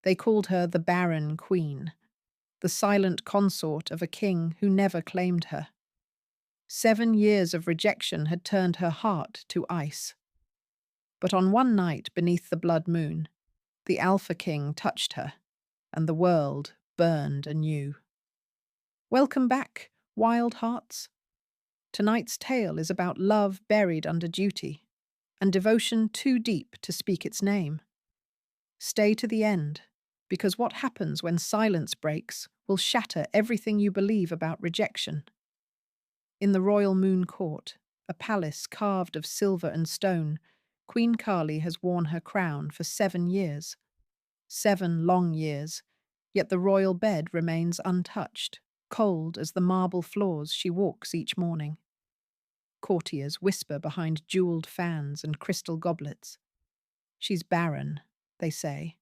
They called her the barren queen, the silent consort of a king who never claimed her. 7 years of rejection had turned her heart to ice. But on one night beneath the blood moon, the Alpha King touched her, and the world burned anew. Welcome back, wild hearts. Tonight's tale is about love buried under duty, and devotion too deep to speak its name. Stay to the end, because what happens when silence breaks will shatter everything you believe about rejection. In the royal moon court, a palace carved of silver and stone, Queen Kali has worn her crown for 7 years. 7 long years, yet the royal bed remains untouched, cold as the marble floors she walks each morning. Courtiers whisper behind jeweled fans and crystal goblets. She's barren, they say,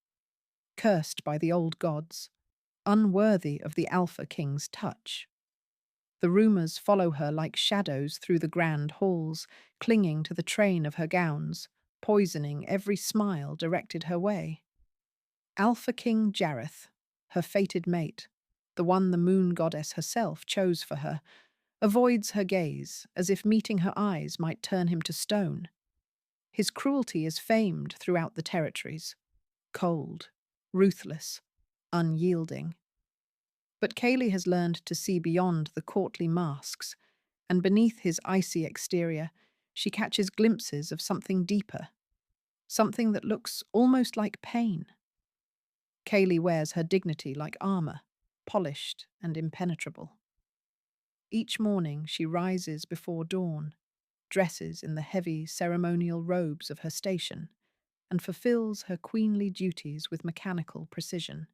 cursed by the old gods, unworthy of the Alpha King's touch. The rumors follow her like shadows through the grand halls, clinging to the train of her gowns, poisoning every smile directed her way. Alpha King Jareth, her fated mate, the one the moon goddess herself chose for her, avoids her gaze as if meeting her eyes might turn him to stone. His cruelty is famed throughout the territories, cold, ruthless, unyielding. But Kaylee has learned to see beyond the courtly masks, and beneath his icy exterior, she catches glimpses of something deeper, something that looks almost like pain. Kaylee wears her dignity like armor, polished and impenetrable. Each morning she rises before dawn, dresses in the heavy ceremonial robes of her station, and fulfills her queenly duties with mechanical precision.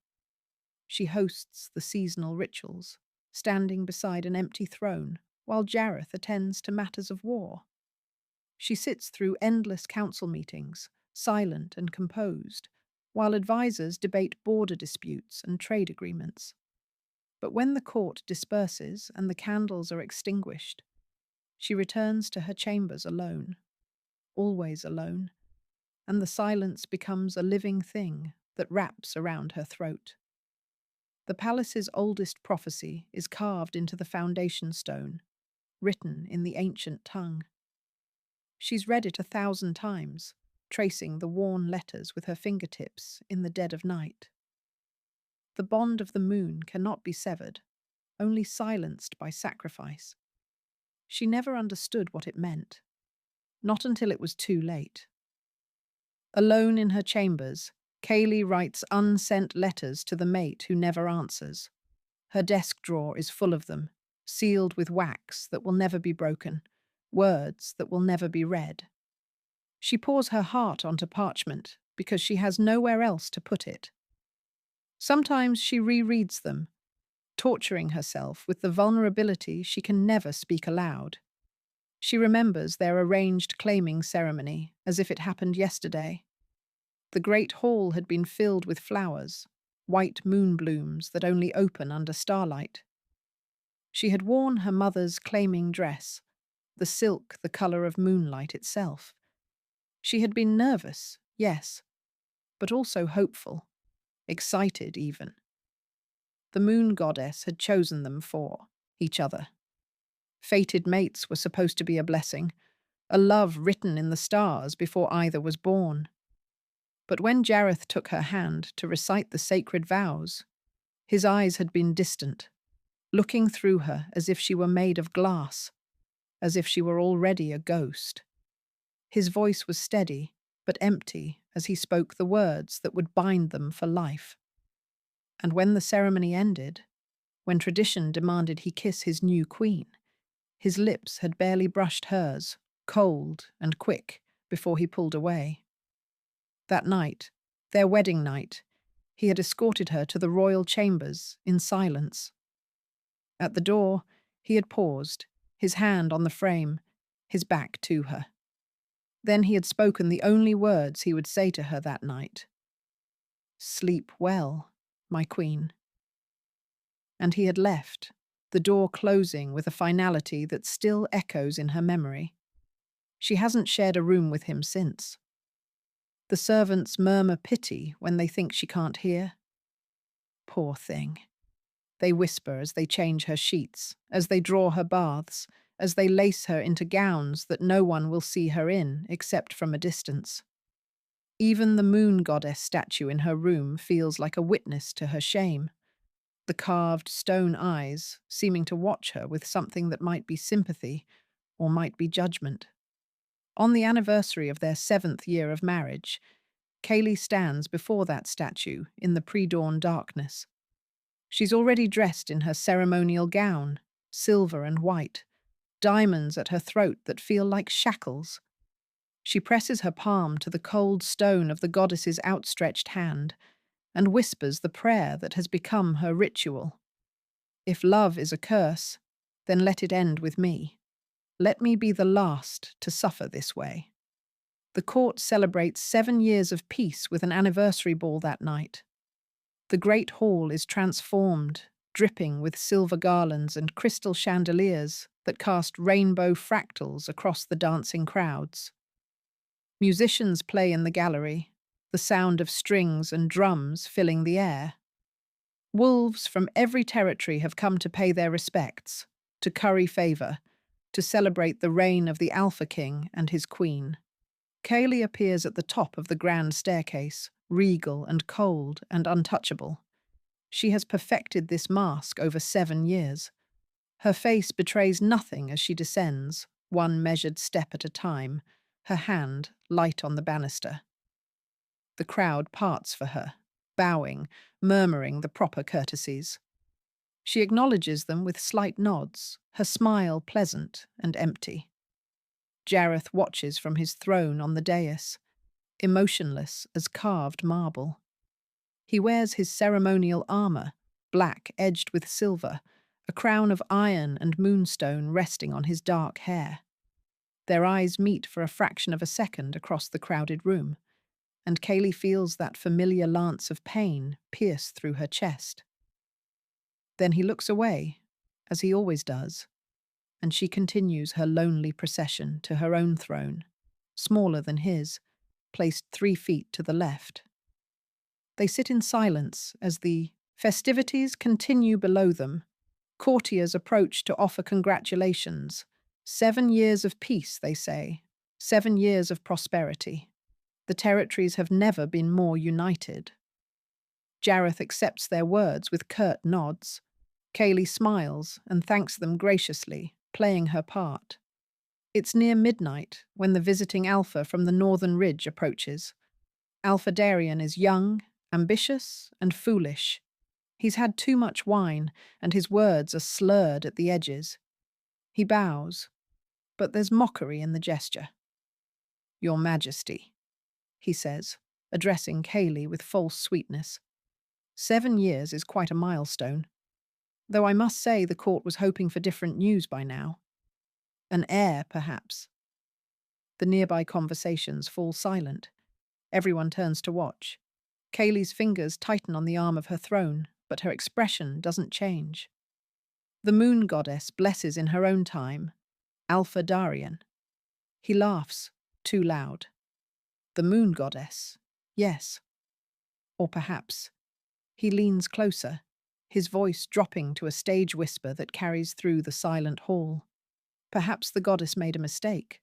She hosts the seasonal rituals, standing beside an empty throne, while Jareth attends to matters of war. She sits through endless council meetings, silent and composed, while advisors debate border disputes and trade agreements. But when the court disperses and the candles are extinguished, she returns to her chambers alone, always alone, and the silence becomes a living thing that wraps around her throat. The palace's oldest prophecy is carved into the foundation stone, written in the ancient tongue. She's read it 1,000 times, tracing the worn letters with her fingertips in the dead of night. The bond of the moon cannot be severed, only silenced by sacrifice. She never understood what it meant, not until it was too late. Alone in her chambers, Kaylee writes unsent letters to the mate who never answers. Her desk drawer is full of them, sealed with wax that will never be broken, words that will never be read. She pours her heart onto parchment because she has nowhere else to put it. Sometimes she rereads them, torturing herself with the vulnerability she can never speak aloud. She remembers their arranged claiming ceremony as if it happened yesterday. The great hall had been filled with flowers, white moon blooms that only open under starlight. She had worn her mother's claiming dress, the silk the colour of moonlight itself. She had been nervous, yes, but also hopeful, excited even. The moon goddess had chosen them for each other. Fated mates were supposed to be a blessing, a love written in the stars before either was born. But when Jareth took her hand to recite the sacred vows, his eyes had been distant, looking through her as if she were made of glass, as if she were already a ghost. His voice was steady, but empty as he spoke the words that would bind them for life. And when the ceremony ended, when tradition demanded he kiss his new queen, his lips had barely brushed hers, cold and quick, before he pulled away. That night, their wedding night, he had escorted her to the royal chambers in silence. At the door, he had paused, his hand on the frame, his back to her. Then he had spoken the only words he would say to her that night. "Sleep well, my queen." And he had left, the door closing with a finality that still echoes in her memory. She hasn't shared a room with him since. The servants murmur pity when they think she can't hear. Poor thing. They whisper as they change her sheets, as they draw her baths, as they lace her into gowns that no one will see her in except from a distance. Even the moon goddess statue in her room feels like a witness to her shame, the carved stone eyes seeming to watch her with something that might be sympathy or might be judgment. On the anniversary of their 7th year of marriage, Kaylee stands before that statue in the pre-dawn darkness. She's already dressed in her ceremonial gown, silver and white, diamonds at her throat that feel like shackles. She presses her palm to the cold stone of the goddess's outstretched hand and whispers the prayer that has become her ritual. If love is a curse, then let it end with me. Let me be the last to suffer this way. The court celebrates 7 years of peace with an anniversary ball that night. The great hall is transformed, dripping with silver garlands and crystal chandeliers that cast rainbow fractals across the dancing crowds. Musicians play in the gallery, the sound of strings and drums filling the air. Wolves from every territory have come to pay their respects, to curry favor, to celebrate the reign of the Alpha King and his queen. Kaylee appears at the top of the grand staircase, regal and cold and untouchable. She has perfected this mask over 7 years. Her face betrays nothing as she descends, one measured step at a time, her hand light on the banister. The crowd parts for her, bowing, murmuring the proper courtesies. She acknowledges them with slight nods, her smile pleasant and empty. Jareth watches from his throne on the dais, emotionless as carved marble. He wears his ceremonial armor, black edged with silver, a crown of iron and moonstone resting on his dark hair. Their eyes meet for a fraction of a second across the crowded room, and Kaylee feels that familiar lance of pain pierce through her chest. Then he looks away, as he always does, and she continues her lonely procession to her own throne, smaller than his, placed 3 feet to the left. They sit in silence as the festivities continue below them. Courtiers approach to offer congratulations. 7 years of peace, they say. 7 years of prosperity. The territories have never been more united. Jareth accepts their words with curt nods. Kaylee smiles and thanks them graciously, playing her part. It's near midnight when the visiting Alpha from the northern ridge approaches. Alpha Darien is young, ambitious, and foolish. He's had too much wine, and his words are slurred at the edges. He bows, but there's mockery in the gesture. "Your Majesty," he says, addressing Kaylee with false sweetness. 7 years is quite a milestone, though I must say the court was hoping for different news by now. An heir, perhaps. The nearby conversations fall silent. Everyone turns to watch. Kaylee's fingers tighten on the arm of her throne, but her expression doesn't change. The moon goddess blesses in her own time, Alpha Darien. He laughs, too loud. The moon goddess, yes. Or perhaps. He leans closer, his voice dropping to a stage whisper that carries through the silent hall. Perhaps the goddess made a mistake.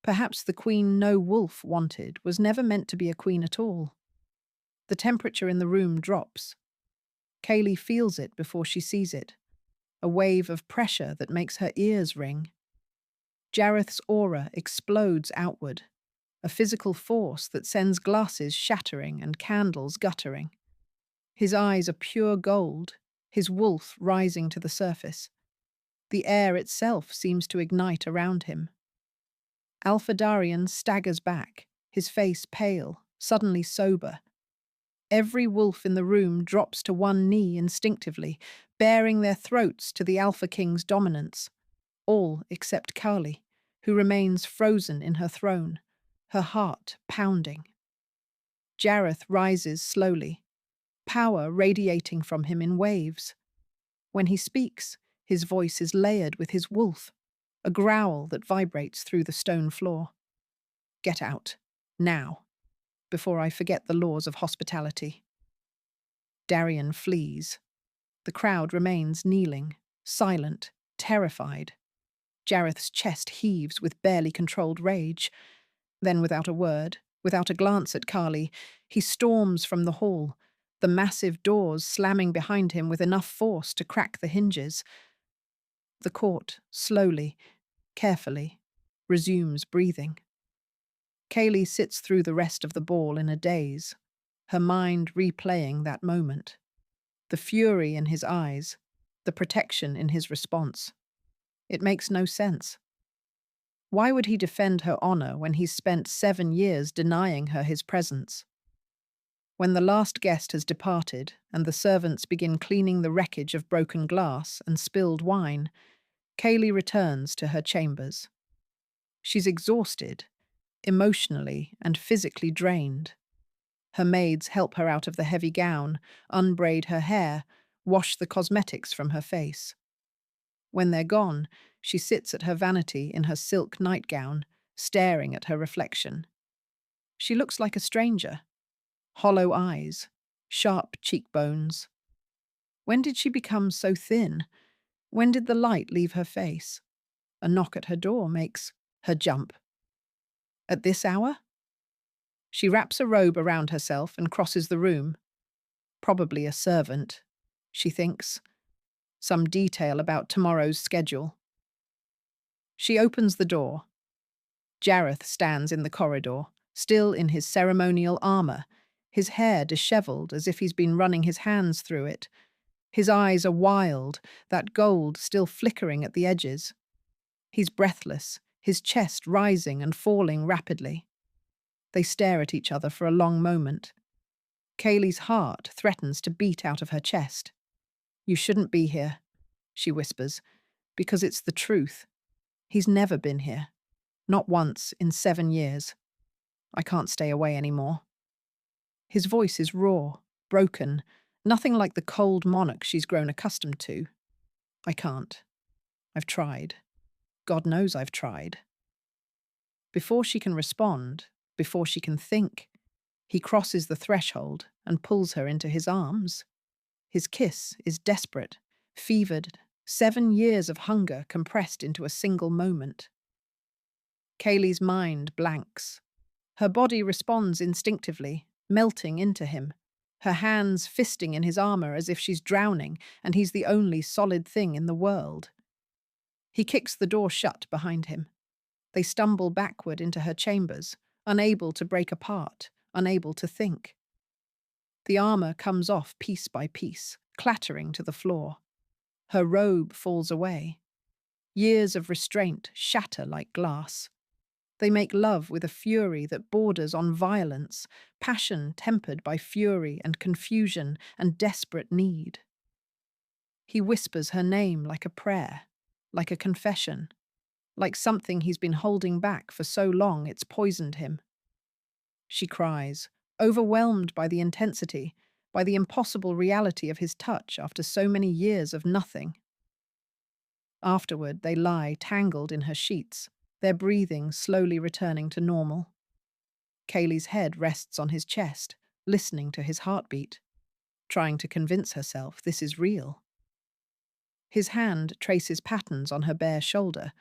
Perhaps the queen no wolf wanted was never meant to be a queen at all. The temperature in the room drops. Kaylee feels it before she sees it, a wave of pressure that makes her ears ring. Jareth's aura explodes outward, a physical force that sends glasses shattering and candles guttering. His eyes are pure gold, his wolf rising to the surface. The air itself seems to ignite around him. Alpha Darien staggers back, his face pale, suddenly sober. Every wolf in the room drops to one knee instinctively, baring their throats to the Alpha King's dominance. All except Kali, who remains frozen in her throne, her heart pounding. Jareth rises slowly, power radiating from him in waves. When he speaks, his voice is layered with his wolf, a growl that vibrates through the stone floor. "Get out, now, before I forget the laws of hospitality." Darian flees. The crowd remains kneeling, silent, terrified. Jareth's chest heaves with barely controlled rage. Then, without a word, without a glance at Carly, he storms from the hall, the massive doors slamming behind him with enough force to crack the hinges. The court, slowly, carefully, resumes breathing. Kaylee sits through the rest of the ball in a daze, her mind replaying that moment. The fury in his eyes, the protection in his response. It makes no sense. Why would he defend her honor when he's spent 7 years denying her his presence? When the last guest has departed and the servants begin cleaning the wreckage of broken glass and spilled wine, Kaylee returns to her chambers. She's exhausted, emotionally and physically drained. Her maids help her out of the heavy gown, unbraid her hair, wash the cosmetics from her face. When they're gone, she sits at her vanity in her silk nightgown, staring at her reflection. She looks like a stranger. Hollow eyes, sharp cheekbones. When did she become so thin? When did the light leave her face? A knock at her door makes her jump. At this hour? She wraps a robe around herself and crosses the room. Probably a servant, she thinks. Some detail about tomorrow's schedule. She opens the door. Jareth stands in the corridor, still in his ceremonial armor, his hair disheveled as if he's been running his hands through it. His eyes are wild, that gold still flickering at the edges. He's breathless, his chest rising and falling rapidly. They stare at each other for a long moment. Kaylee's heart threatens to beat out of her chest. "You shouldn't be here," she whispers, "because it's the truth. He's never been here. Not once in 7 years. I can't stay away anymore." His voice is raw, broken, nothing like the cold monarch she's grown accustomed to. "I can't. I've tried. God knows I've tried." Before she can respond, before she can think, he crosses the threshold and pulls her into his arms. His kiss is desperate, fevered, 7 years of hunger compressed into a single moment. Kaylee's mind blanks. Her body responds instinctively, melting into him, her hands fisting in his armor as if she's drowning and he's the only solid thing in the world. He kicks the door shut behind him. They stumble backward into her chambers, unable to break apart, unable to think. The armor comes off piece by piece, clattering to the floor. Her robe falls away. Years of restraint shatter like glass. They make love with a fury that borders on violence, passion tempered by fury and confusion and desperate need. He whispers her name like a prayer, like a confession, like something he's been holding back for so long it's poisoned him. She cries, overwhelmed by the intensity, by the impossible reality of his touch after so many years of nothing. Afterward, they lie tangled in her sheets, their breathing slowly returning to normal. Kaylee's head rests on his chest, listening to his heartbeat, trying to convince herself this is real. His hand traces patterns on her bare shoulder,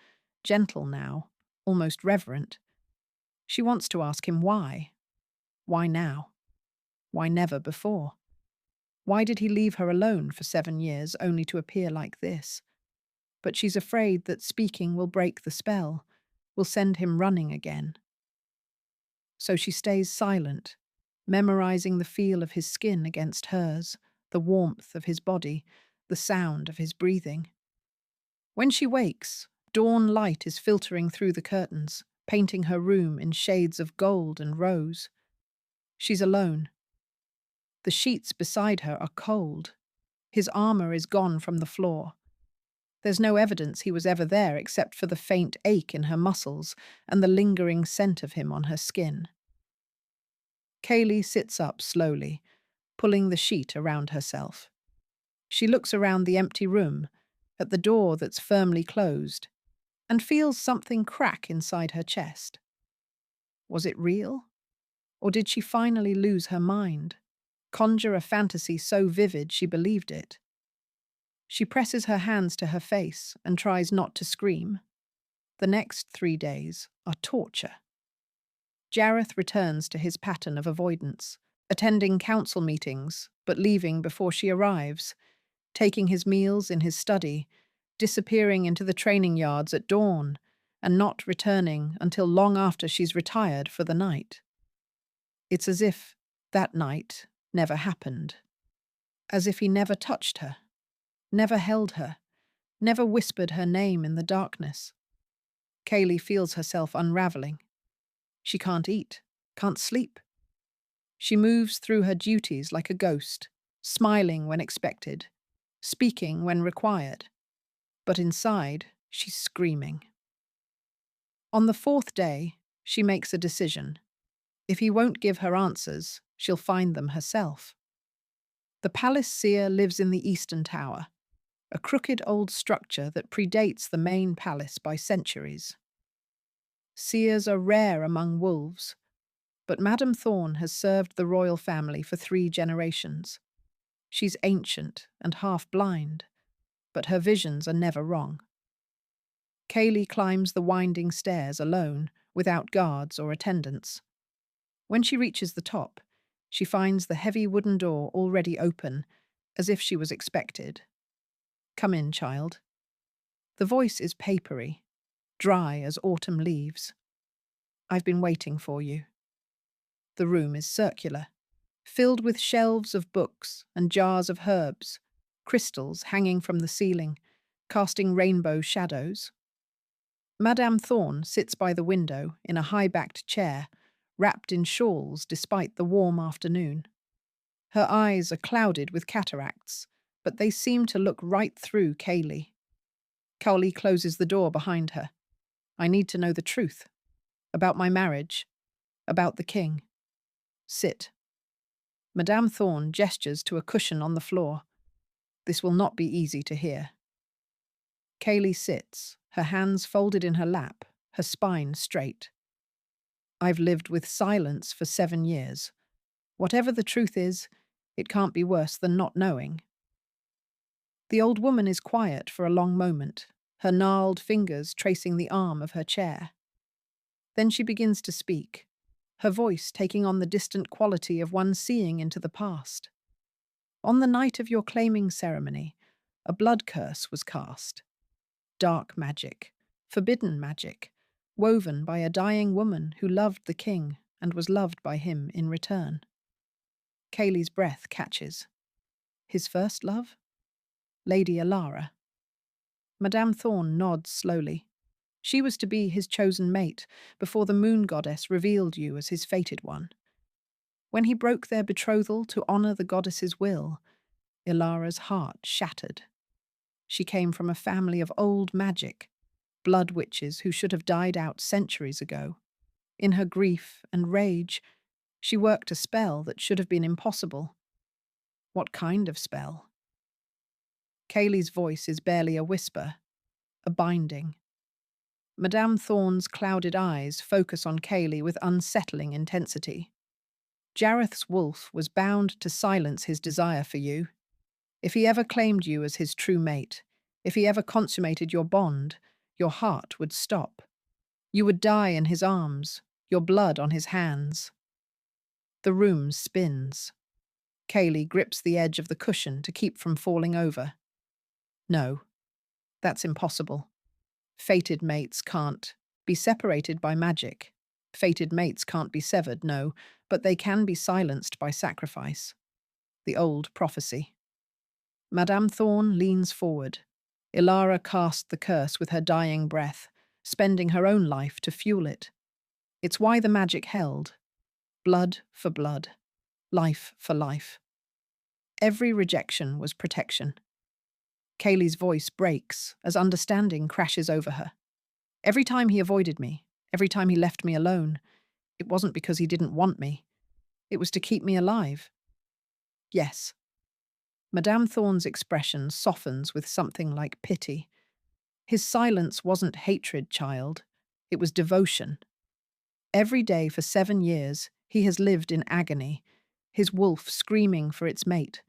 gentle now, almost reverent. She wants to ask him why. Why now? Why never before? Why did he leave her alone for 7 years only to appear like this? But she's afraid that speaking will break the spell, will send him running again. So she stays silent, memorizing the feel of his skin against hers, the warmth of his body, the sound of his breathing. When she wakes, dawn light is filtering through the curtains, painting her room in shades of gold and rose. She's alone. The sheets beside her are cold. His armor is gone from the floor. There's no evidence he was ever there except for the faint ache in her muscles and the lingering scent of him on her skin. Kaylee sits up slowly, pulling the sheet around herself. She looks around the empty room, at the door that's firmly closed, and feels something crack inside her chest. Was it real? Or did she finally lose her mind? conjure a fantasy so vivid she believed it. She presses her hands to her face and tries not to scream. The next 3 days are torture. Jareth returns to his pattern of avoidance, attending council meetings but leaving before she arrives, taking his meals in his study, disappearing into the training yards at dawn, and not returning until long after she's retired for the night. It's as if that night never happened. As if he never touched her, never held her, never whispered her name in the darkness. Kaylee feels herself unraveling. She can't eat, can't sleep. She moves through her duties like a ghost, smiling when expected, speaking when required. But inside, she's screaming. On the 4th day, she makes a decision. If he won't give her answers, she'll find them herself. The palace seer lives in the Eastern Tower, a crooked old structure that predates the main palace by centuries. Seers are rare among wolves, but Madame Thorne has served the royal family for 3 generations. She's ancient and half-blind, but her visions are never wrong. Kaylee climbs the winding stairs alone, without guards or attendants. When she reaches the top, she finds the heavy wooden door already open, as if she was expected. "Come in, child." The voice is papery, dry as autumn leaves. "I've been waiting for you." The room is circular, filled with shelves of books and jars of herbs, crystals hanging from the ceiling, casting rainbow shadows. Madame Thorne sits by the window in a high-backed chair, wrapped in shawls despite the warm afternoon. Her eyes are clouded with cataracts, but they seem to look right through Kaylee. Cowley closes the door behind her. "I need to know the truth. About my marriage. About the king. Sit." Madame Thorne gestures to a cushion on the floor. This will not be easy to hear. Kaylee sits, her hands folded in her lap, her spine straight. "I've lived with silence for 7 years. Whatever the truth is, it can't be worse than not knowing." The old woman is quiet for a long moment, her gnarled fingers tracing the arm of her chair. Then she begins to speak, her voice taking on the distant quality of one seeing into the past. "On the night of your claiming ceremony, a blood curse was cast. Dark magic, forbidden magic, woven by a dying woman who loved the king and was loved by him in return." Kaylee's breath catches. His first love? Lady Alara. Madame Thorne nods slowly. She was to be his chosen mate before the moon goddess revealed you as his fated one. When he broke their betrothal to honor the goddess's will, Ilara's heart shattered. She came from a family of old magic, blood witches who should have died out centuries ago. In her grief and rage, she worked a spell that should have been impossible. What kind of spell? Kaylee's voice is barely a whisper, a binding. Madame Thorne's clouded eyes focus on Kaylee with unsettling intensity. "Jareth's wolf was bound to silence his desire for you. If he ever claimed you as his true mate, if he ever consummated your bond, your heart would stop. You would die in his arms, your blood on his hands." The room spins. Kaylee grips the edge of the cushion to keep from falling over. "No, that's impossible. Fated mates can't be separated by magic. Fated mates can't be severed, no, but they can be silenced by sacrifice." The old prophecy. Madame Thorne leans forward. Ilara cast the curse with her dying breath, spending her own life to fuel it. It's why the magic held. Blood for blood. Life for life. Every rejection was protection. Kaylee's voice breaks as understanding crashes over her. Every time he avoided me, every time he left me alone, it wasn't because he didn't want me. It was to keep me alive. Yes. Madame Thorne's expression softens with something like pity. His silence wasn't hatred, child. It was devotion. Every day for 7 years, he has lived in agony, his wolf screaming for its mate,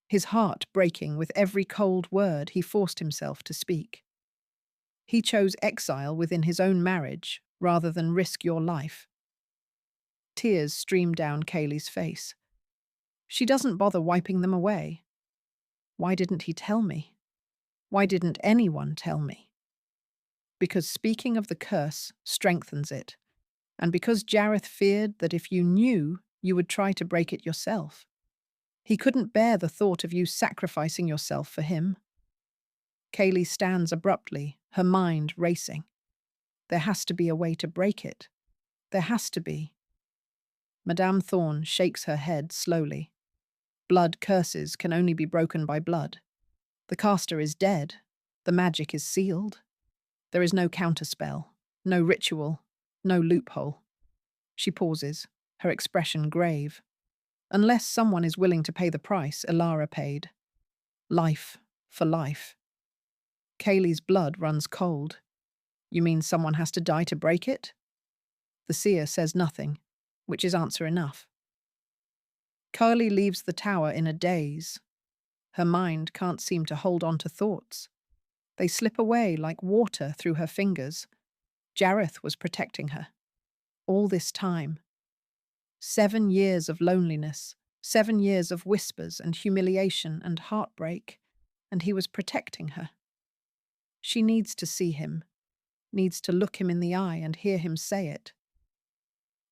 his heart breaking with every cold word he forced himself to speak. He chose exile within his own marriage rather than risk your life. Tears streamed down Kaylee's face. She doesn't bother wiping them away. Why didn't he tell me? Why didn't anyone tell me? Because speaking of the curse strengthens it, and because Jareth feared that if you knew, you would try to break it yourself. He couldn't bear the thought of you sacrificing yourself for him. Kaylee stands abruptly, her mind racing. There has to be a way to break it. There has to be. Madame Thorne shakes her head slowly. Blood curses can only be broken by blood. The caster is dead. The magic is sealed. There is no counterspell, no ritual, no loophole. She pauses, her expression grave. Unless someone is willing to pay the price Elara paid. Life for life. Kaylee's blood runs cold. You mean someone has to die to break it? The seer says nothing, which is answer enough. Kaylee leaves the tower in a daze. Her mind can't seem to hold on to thoughts. They slip away like water through her fingers. Jareth was protecting her. All this time. 7 years of loneliness, 7 years of whispers and humiliation and heartbreak, and he was protecting her. She needs to see him, needs to look him in the eye and hear him say it.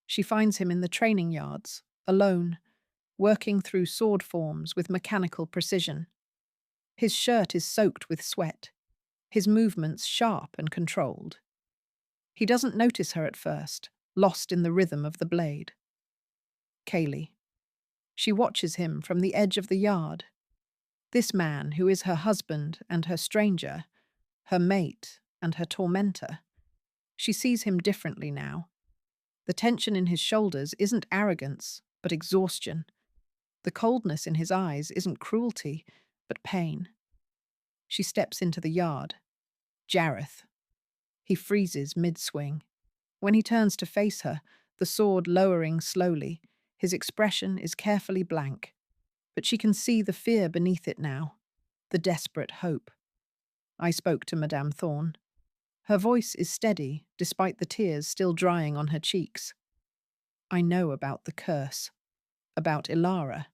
She finds him in the training yards, alone, working through sword forms with mechanical precision. His shirt is soaked with sweat, his movements sharp and controlled. He doesn't notice her at first, lost in the rhythm of the blade. Kaylee. She watches him from the edge of the yard. This man who is her husband and her stranger, her mate and her tormentor. She sees him differently now. The tension in his shoulders isn't arrogance, but exhaustion. The coldness in his eyes isn't cruelty, but pain. She steps into the yard. Jareth. He freezes mid-swing. When he turns to face her, the sword lowering slowly, his expression is carefully blank. But she can see the fear beneath it now, the desperate hope. I spoke to Madame Thorne. Her voice is steady, despite the tears still drying on her cheeks. I know about the curse, about Elara,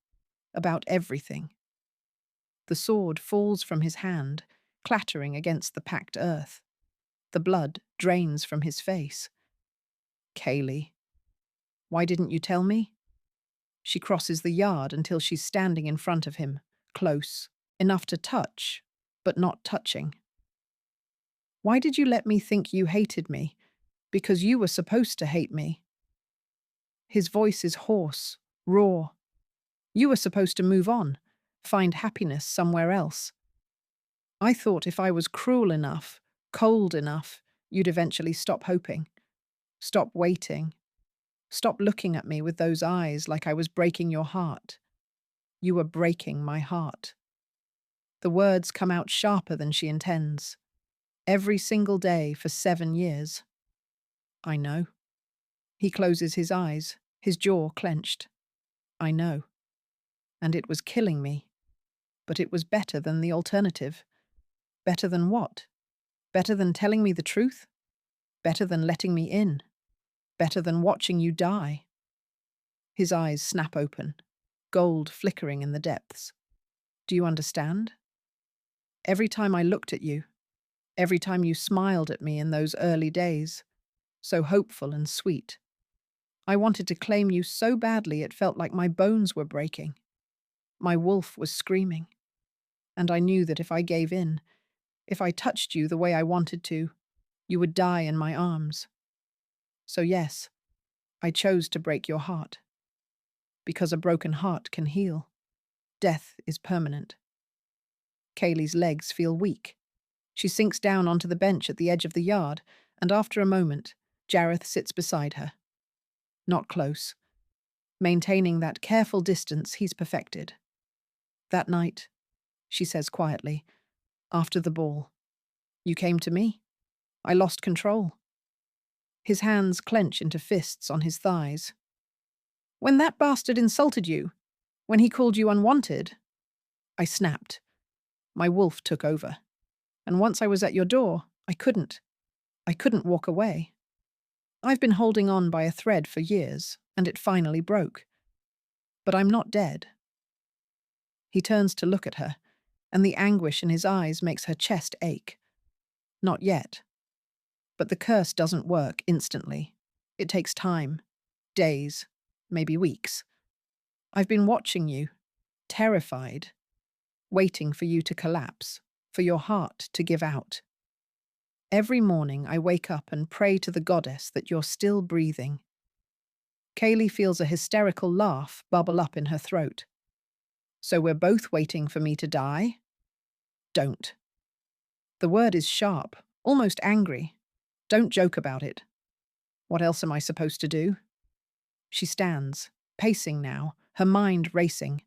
about everything. The sword falls from his hand, clattering against the packed earth. The blood drains from his face. Kaylee. Why didn't you tell me? She crosses the yard until she's standing in front of him, close, enough to touch, but not touching. Why did you let me think you hated me? Because you were supposed to hate me. His voice is hoarse, raw. You were supposed to move on, find happiness somewhere else. I thought if I was cruel enough, cold enough, you'd eventually stop hoping. Stop waiting. Stop looking at me with those eyes like I was breaking your heart. You were breaking my heart. The words come out sharper than she intends. Every single day for 7 years. I know. He closes his eyes, his jaw clenched. I know. And it was killing me. But it was better than the alternative. Better than what? Better than telling me the truth? Better than letting me in? Better than watching you die? His eyes snap open, gold flickering in the depths. Do you understand? Every time I looked at you, every time you smiled at me in those early days, so hopeful and sweet, I wanted to claim you so badly it felt like my bones were breaking. My wolf was screaming. And I knew that if I gave in, if I touched you the way I wanted to, you would die in my arms. So yes, I chose to break your heart. Because a broken heart can heal. Death is permanent. Kaylee's legs feel weak. She sinks down onto the bench at the edge of the yard, and after a moment, Jareth sits beside her. Not close. Maintaining that careful distance he's perfected. That night, she says quietly, after the ball, you came to me. I lost control. His hands clench into fists on his thighs. When that bastard insulted you, When he called you unwanted, I snapped. My wolf took over. And once I was at your door, I couldn't. I couldn't walk away. I've been holding on by a thread for years, and it finally broke. But I'm not dead. He turns to look at her, and the anguish in his eyes makes her chest ache. Not yet. But the curse doesn't work instantly. It takes time. Days. Maybe weeks. I've been watching you, terrified, waiting for you to collapse, for your heart to give out. Every morning I wake up and pray to the goddess that you're still breathing. Kaylee feels a hysterical laugh bubble up in her throat. So we're both waiting for me to die? Don't. The word is sharp, almost angry. Don't joke about it. What else am I supposed to do? She stands, pacing now, her mind racing.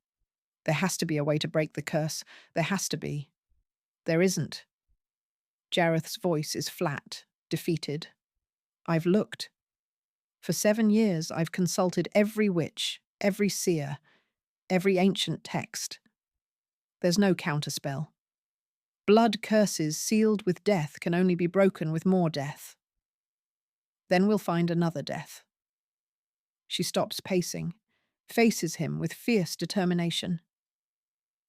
There has to be a way to break the curse. There has to be. There isn't. Jareth's voice is flat, defeated. I've looked. For 7 years I've consulted every witch, every seer, every ancient text. There's no counterspell. Blood curses sealed with death can only be broken with more death. Then we'll find another death. She stops pacing, faces him with fierce determination.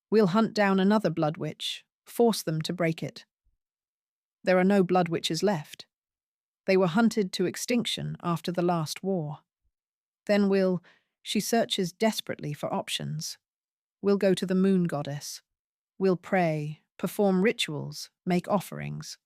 We'll hunt down another blood witch, force them to break it. There are no blood witches left. They were hunted to extinction after the last war. Then she searches desperately for options. We'll go to the moon goddess. We'll pray, perform rituals, make offerings.